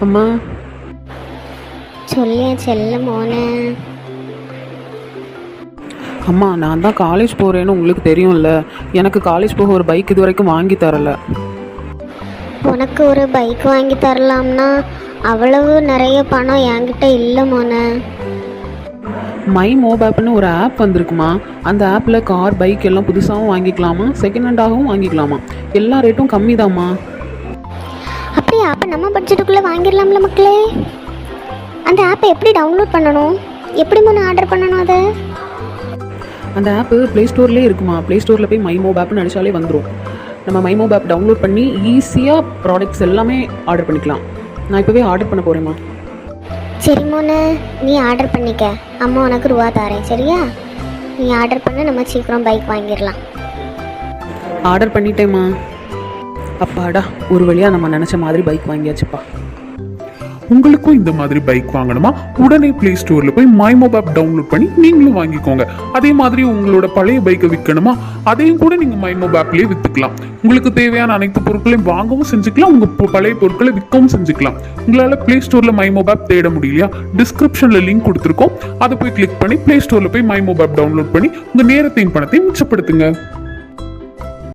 அம்மா. சொல்லியா செல்ல மோனே. அம்மா, நான் தான் காலேஜ் போகிறேன்னு உங்களுக்கு தெரியும்ல. எனக்கு காலேஜ் போக ஒரு பைக் இது வரைக்கும் வாங்கி தரல. உனக்கு ஒரு பைக் வாங்கி தரலாம்னா அவ்வளவு நிறைய பணம் என்கிட்ட இல்லை மோனே. மை மோபாப்னு ஒரு ஆப் வந்திருக்குமா. அந்த ஆப்பில் கார் பைக் எல்லாம் புதுசாகவும் வாங்கிக்கலாமா, செகண்ட் ஹேண்டாகவும் வாங்கிக்கலாமா. எல்லா ரேட்டும் கம்மி தாம்மா. அப்படியா? அப்போ நம்ம பட்ஜெட்டுக்குள்ளே வாங்கிடலாம்ல மக்களே. அந்த ஆப்பை எப்படி டவுன்லோட் பண்ணணும், எப்படி மோனே ஆர்டர் பண்ணணும் அதை? அந்த ஆப்பு ப்ளே ஸ்டோர்லேயே இருக்குமா. ப்ளே ஸ்டோரில் போய் மை மோபாப்னு அடித்தாலே வந்துடும். நம்ம மை மோபாப் டவுன்லோட் பண்ணி ஈஸியாக ப்ராடக்ட்ஸ் எல்லாமே ஆர்டர் பண்ணிக்கலாம். நான் இப்போவே ஆர்டர் பண்ண போகிறேம்மா. சரி மோனே, நீ ஆர்டர் பண்ணிக்க. அம்மா உனக்கு ரூபா தாரேன், சரியா? நீ ஆர்டர் பண்ண, நம்ம சீக்கிரம் பைக் வாங்கிடலாம். ஆர்டர் பண்ணிட்டேம்மா. அப்பாடா, ஒரு வழியாக நம்ம நினச்ச மாதிரி பைக் வாங்கியாச்சுப்பா. உங்களுக்கும் இந்த மாதிரி பைக் வாங்கணுமா? உடனே பிளே ஸ்டோர்ல போய் மை மொபைல் டவுன்லோட் பண்ணி நீங்களும் வாங்கிக்கோங்க. அதே மாதிரி உங்களோட பழைய பைக்கை விற்கணுமா? அதையும் கூட நீங்க மை மொபைல்லேயே வித்துக்கலாம். உங்களுக்கு தேவையான அனைத்து பொருட்களையும் வாங்கவும் செஞ்சுக்கலாம், உங்க பழைய பொருட்களை விற்கவும் செஞ்சுக்கலாம். உங்களால பிளே ஸ்டோர்ல மை மொபைல் தேட முடியலையா? டிஸ்கிரிப்ஷன்ல லிங்க் கொடுத்துருக்கோம், அதை போய் கிளிக் பண்ணி பிளே ஸ்டோர்ல போய் மை மொபைல் டவுன்லோட் பண்ணி உங்க நேரத்தையும் பணத்தையும் மிச்சப்படுத்துங்க.